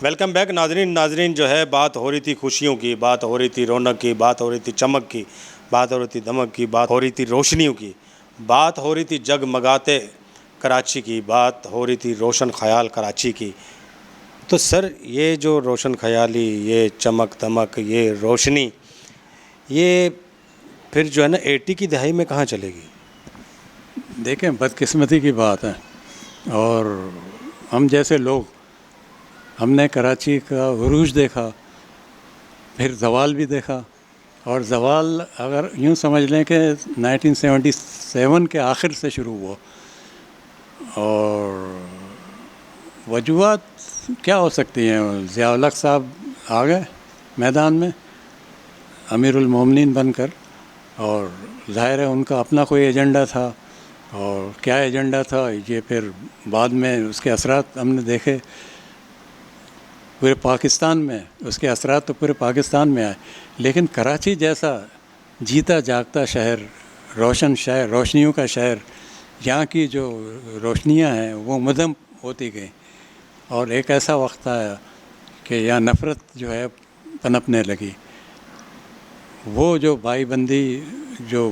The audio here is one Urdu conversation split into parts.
ویلکم بیک ناظرین جو ہے بات ہو رہی تھی خوشیوں کی، بات ہو رہی تھی رونق کی، بات ہو رہی تھی چمک کی، بات ہو رہی تھی دمک کی، بات ہو رہی تھی روشنیوں کی، بات ہو رہی تھی جگمگاتے کراچی کی، بات ہو رہی تھی روشن خیال کراچی کی۔ تو سر یہ جو روشن خیالی، یہ چمک دمک، یہ روشنی، یہ پھر جو ہے نا 80 کی دہائی میں کہاں چلے گی؟ دیکھیں بدقسمتی کی بات ہے، اور ہم جیسے لوگ، ہم نے کراچی کا عروج دیکھا، پھر زوال بھی دیکھا، اور زوال اگر یوں سمجھ لیں کہ 1977 کے آخر سے شروع ہوا۔ اور وجوہات کیا ہو سکتی ہیں؟ ضیاء الحق صاحب آ گئے میدان میں امیر المومنین بن کر، اور ظاہر ہے ان کا اپنا کوئی ایجنڈا تھا، اور کیا ایجنڈا تھا یہ پھر بعد میں اس کے اثرات ہم نے دیکھے پورے پاکستان میں، اس کے اثرات تو پورے پاکستان میں آئے، لیکن کراچی جیسا جیتا جاگتا شہر، روشن شہر، روشنیوں کا شہر، یہاں کی جو روشنیاں ہیں وہ مدھم ہوتی گئیں، اور ایک ایسا وقت آیا کہ یہاں نفرت جو ہے پنپنے لگی۔ وہ جو بھائی بندی، جو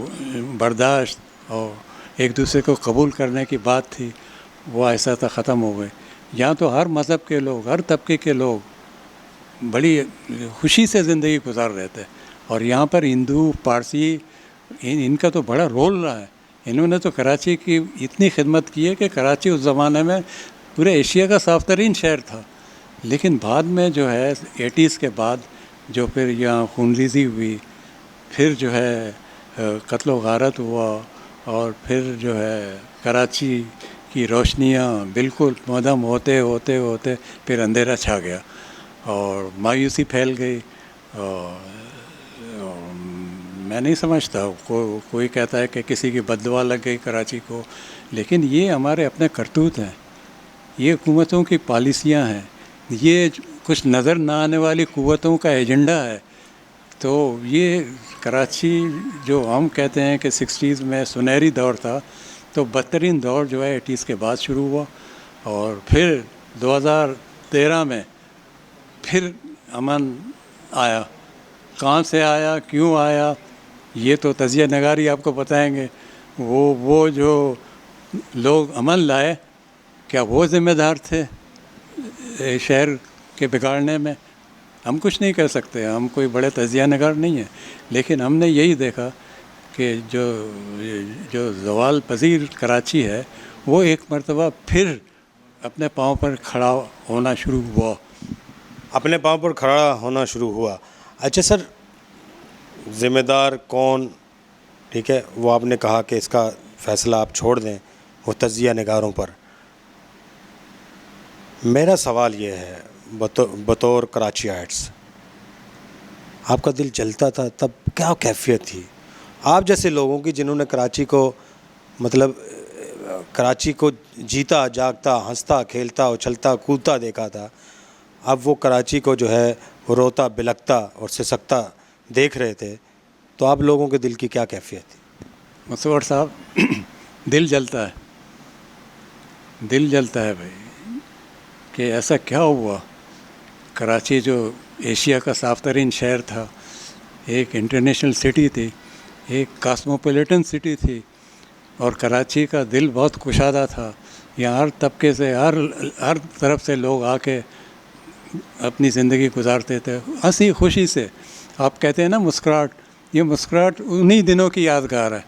برداشت اور ایک دوسرے کو قبول کرنے کی بات تھی، وہ ایسا تھا ختم ہو گئے۔ یہاں تو ہر مذہب کے لوگ، ہر طبقے کے لوگ بڑی خوشی سے زندگی گزار رہے تھے، اور یہاں پر ہندو، پارسی، ان کا تو بڑا رول رہا ہے۔ انہوں نے تو کراچی کی اتنی خدمت کی ہے کہ کراچی اس زمانے میں پورے ایشیا کا صاف ترین شہر تھا۔ لیکن بعد میں جو ہے 80s کے بعد جو پھر یہاں خونریزی ہوئی، پھر جو ہے قتل و غارت ہوا، اور پھر جو ہے کراچی کی روشنیاں بالکل مدھم ہوتے ہوتے ہوتے پھر اندھیرا چھا گیا، اور مایوسی پھیل گئی۔ اور میں نہیں سمجھتا، کوئی کہتا ہے کہ کسی کی بد دعا لگ گئی کراچی کو، لیکن یہ ہمارے اپنے کرتوت ہیں، یہ حکومتوں کی پالیسیاں ہیں، یہ کچھ نظر نہ آنے والی قوتوں کا ایجنڈا ہے۔ تو یہ کراچی جو ہم کہتے ہیں کہ 60s میں سنہری دور تھا، تو بدترین دور جو ہے 80s کے بعد شروع ہوا، اور پھر 2013 میں پھر امن آیا۔ کہاں سے آیا، کیوں آیا، یہ تو تجزیہ نگاری آپ کو بتائیں گے۔ وہ جو لوگ امن لائے، کیا وہ ذمہ دار تھے شہر کے بگاڑنے میں؟ ہم کچھ نہیں کر سکتے، ہم کوئی بڑے تجزیہ نگار نہیں ہیں، لیکن ہم نے یہی دیکھا کہ جو زوال پذیر کراچی ہے وہ ایک مرتبہ پھر اپنے پاؤں پر کھڑا ہونا شروع ہوا۔ اپنے پاؤں پر کھڑا ہونا شروع ہوا۔ اچھا سر، ذمہ دار کون؟ ٹھیک ہے، وہ آپ نے کہا کہ اس کا فیصلہ آپ چھوڑ دیں وہ تجزیہ نگاروں پر۔ میرا سوال یہ ہے، بطور کراچی آئٹس، آپ کا دل جلتا تھا تب؟ کیا کیفیت تھی آپ جیسے لوگوں کی جنہوں نے کراچی کو کراچی کو جیتا جاگتا، ہنستا کھیلتا اچھلتا کودتا دیکھا تھا؟ اب وہ کراچی کو جو ہے روتا بلکتا اور سسکتا دیکھ رہے تھے، تو آپ لوگوں کے دل کی کیا کیفیت تھی؟ مسعود صاحب، دل جلتا ہے، دل جلتا ہے بھائی، کہ ایسا کیا ہوا؟ کراچی جو ایشیا کا صاف ترین شہر تھا، ایک انٹرنیشنل سٹی تھی، ایک کاسموپولیٹن سٹی تھی، اور کراچی کا دل بہت کشادہ تھا۔ یہاں ہر طبقے سے، ہر طرف سے لوگ آ کے اپنی زندگی گزارتے تھے ہنسی خوشی سے۔ آپ کہتے ہیں نا مسکراہٹ، یہ مسکراہٹ انہی دنوں کی یادگار ہے۔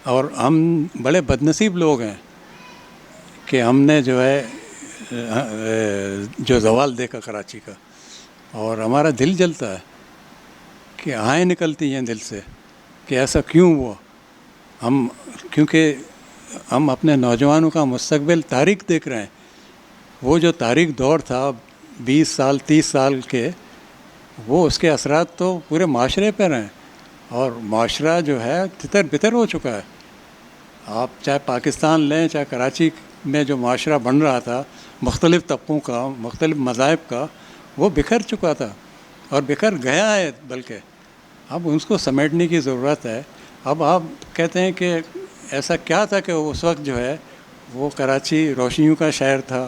اور ہم بڑے بدنصیب لوگ ہیں کہ ہم نے جو ہے جو زوال دیکھا کراچی کا، اور ہمارا دل جلتا ہے کہ آہیں نکلتی ہیں دل سے کہ ایسا کیوں ہوا۔ کیونکہ ہم اپنے نوجوانوں کا مستقبل تاریک دیکھ رہے ہیں۔ وہ جو تاریک دور تھا 20 سال 30 سال کے، وہ اس کے اثرات تو پورے معاشرے پر ہیں، اور معاشرہ جو ہے تتر بتر ہو چکا ہے۔ آپ چاہے پاکستان لیں، چاہے کراچی میں جو معاشرہ بن رہا تھا مختلف طبقوں کا، مختلف مذاہب کا، وہ بکھر چکا تھا اور بکھر گیا ہے بلکہ۔ اب اس کو سمیٹنے کی ضرورت ہے۔ اب آپ کہتے ہیں کہ ایسا کیا تھا کہ اس وقت جو ہے وہ کراچی روشنیوں کا شہر تھا،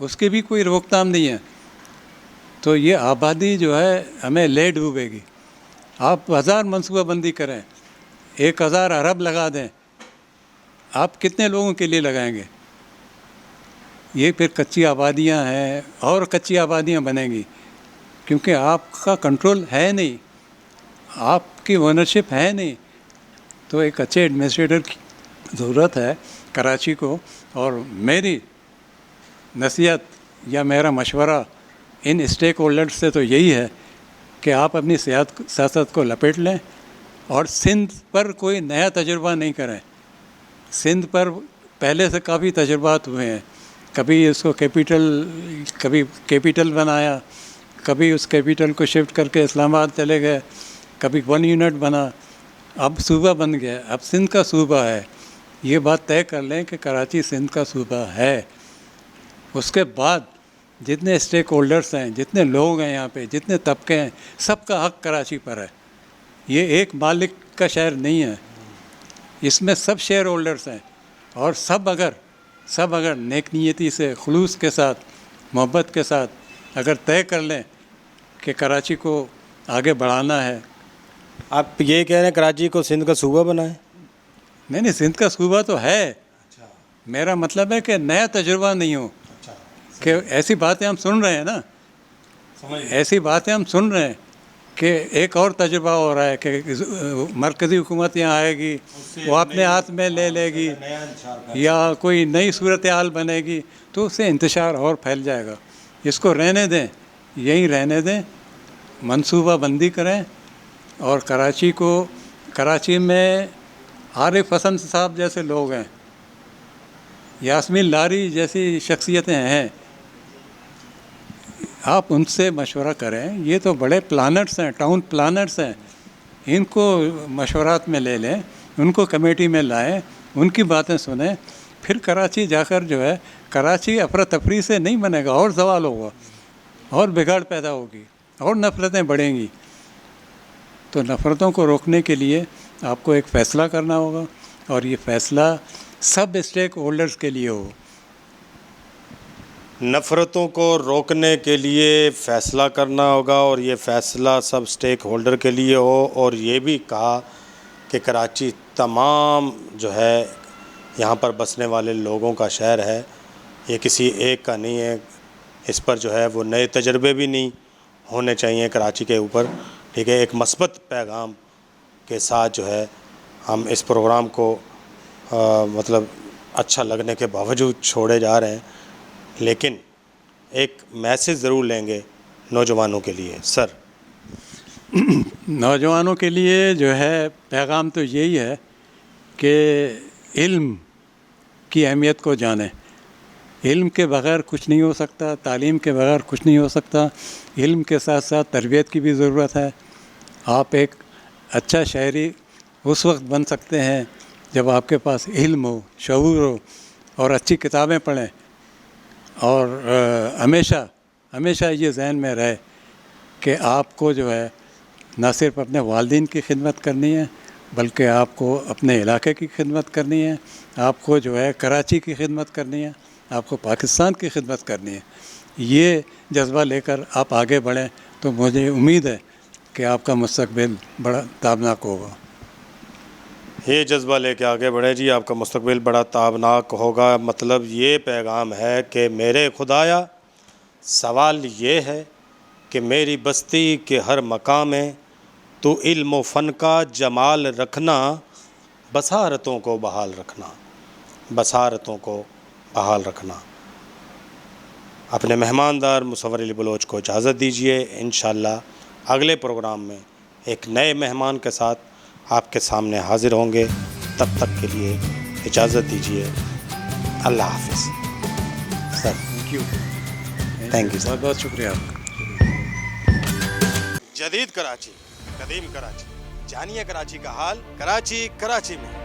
اس کی بھی کوئی روک تھام نہیں ہے. تو یہ آبادی جو ہے ہمیں لے ڈوبے گی. آپ 1000 منصوبہ بندی کریں, 1000 ارب لگا دیں, آپ کتنے لوگوں کے لیے لگائیں گے؟ یہ پھر کچی آبادیاں ہیں اور کچی آبادیاں بنیں گی, کیونکہ آپ کا کنٹرول ہے نہیں, آپ کی اونرشپ ہے نہیں. تو ایک اچھے ایڈمنسٹریٹر کی ضرورت ہے کراچی کو. اور میری نصیحت یا میرا مشورہ ان اسٹیک ہولڈر سے تو یہی ہے کہ آپ اپنی سیاست کو لپیٹ لیں اور سندھ پر کوئی نیا تجربہ نہیں کریں. سندھ پر پہلے سے کافی تجربات ہوئے ہیں. کبھی اس کو کیپیٹل بنایا, کبھی اس کیپیٹل کو شفٹ کر کے اسلام آباد چلے گئے, کبھی 1 یونٹ بنا, اب صوبہ بن گیا, اب سندھ کا صوبہ ہے. یہ بات طے کر لیں کہ کراچی سندھ کا صوبہ ہے. اس کے بعد جتنے اسٹیک ہولڈرس ہیں, جتنے لوگ ہیں یہاں پہ, جتنے طبقے ہیں, سب کا حق کراچی پر ہے. یہ ایک مالک کا شہر نہیں ہے, اس میں سب شیئر ہولڈرس ہیں. اور سب اگر نیک نیتی سے, خلوص کے ساتھ, محبت کے ساتھ اگر طے کر لیں کہ کراچی کو آگے بڑھانا ہے. آپ یہ کہہ رہے ہیں کراچی کو سندھ کا صوبہ بنائیں؟ نہیں, سندھ کا صوبہ تو ہے. میرا مطلب ہے کہ نیا تجربہ نہیں ہو. کہ ایسی باتیں ہم سن رہے ہیں نا, ایسی باتیں ہم سن رہے ہیں کہ ایک اور تجربہ ہو رہا ہے کہ مرکزی حکومت یہاں آئے گی, وہ اپنے ہاتھ میں لے گی, یا کوئی نئی صورتحال بنے گی, تو اس سے انتشار اور پھیل جائے گا. اس کو رہنے دیں, یہیں رہنے دیں, منصوبہ بندی کریں. اور کراچی میں عارف حسن صاحب جیسے لوگ ہیں, یاسمین لاری جیسی شخصیتیں ہیں, آپ ان سے مشورہ کریں. یہ تو بڑے پلانرز ہیں, ٹاؤن پلانرز ہیں. ان کو مشورات میں لے لیں, ان کو کمیٹی میں لائیں, ان کی باتیں سنیں. پھر کراچی جا کر جو ہے, کراچی افراتفری سے نہیں بنے گا, اور زوال ہوگا, اور بگاڑ پیدا ہوگی, اور نفرتیں بڑھیں گی. تو نفرتوں کو روکنے کے لیے آپ کو ایک فیصلہ کرنا ہوگا, اور یہ فیصلہ سب اسٹیک ہولڈرز کے لیے ہو. نفرتوں کو روکنے کے لیے فیصلہ کرنا ہوگا, اور یہ فیصلہ سب اسٹیک ہولڈر کے لیے ہو. اور یہ بھی کہا کہ کراچی تمام جو ہے یہاں پر بسنے والے لوگوں کا شہر ہے, یہ کسی ایک کا نہیں ہے. اس پر جو ہے وہ نئے تجربے بھی نہیں ہونے چاہیے کراچی کے اوپر. ٹھیک ہے, ایک مثبت پیغام کے ساتھ جو ہے ہم اس پروگرام کو مطلب اچھا لگنے کے باوجود چھوڑے جا رہے ہیں, لیکن ایک میسج ضرور لیں گے نوجوانوں کے لیے. سر, نوجوانوں کے لیے جو ہے پیغام تو یہی ہے کہ علم کی اہمیت کو جانیں. علم کے بغیر کچھ نہیں ہو سکتا, تعلیم کے بغیر کچھ نہیں ہو سکتا. علم کے ساتھ ساتھ تربیت کی بھی ضرورت ہے. آپ ایک اچھا شہری اس وقت بن سکتے ہیں جب آپ کے پاس علم ہو, شعور ہو, اور اچھی کتابیں پڑھیں. اور ہمیشہ یہ ذہن میں رہے کہ آپ کو جو ہے نہ صرف اپنے والدین کی خدمت کرنی ہے, بلکہ آپ کو اپنے علاقے کی خدمت کرنی ہے, آپ کو جو ہے کراچی کی خدمت کرنی ہے, آپ کو پاکستان کی خدمت کرنی ہے. یہ جذبہ لے کر آپ آگے بڑھیں تو مجھے امید ہے کہ آپ کا مستقبل بڑا تابناک ہوگا. یہ جذبہ لے کے آگے بڑھے جی, آپ کا مستقبل بڑا تابناک ہوگا. مطلب یہ پیغام ہے کہ میرے خدایا, سوال یہ ہے کہ میری بستی کے ہر مقام میں تو علم و فن کا جمال رکھنا, بصارتوں کو بحال رکھنا, بصارتوں کو بحال رکھنا. اپنے مہماندار مصور علی بلوچ کو اجازت دیجیے. انشاءاللہ اگلے پروگرام میں ایک نئے مہمان کے ساتھ آپ کے سامنے حاضر ہوں گے. تب تک کے لیے اجازت دیجیے. اللہ حافظ. سر تھینک یو سر, بہت بہت شکریہ آپ کا. جدید کراچی, قدیم کراچی, جانیے کراچی کا حال. کراچی میں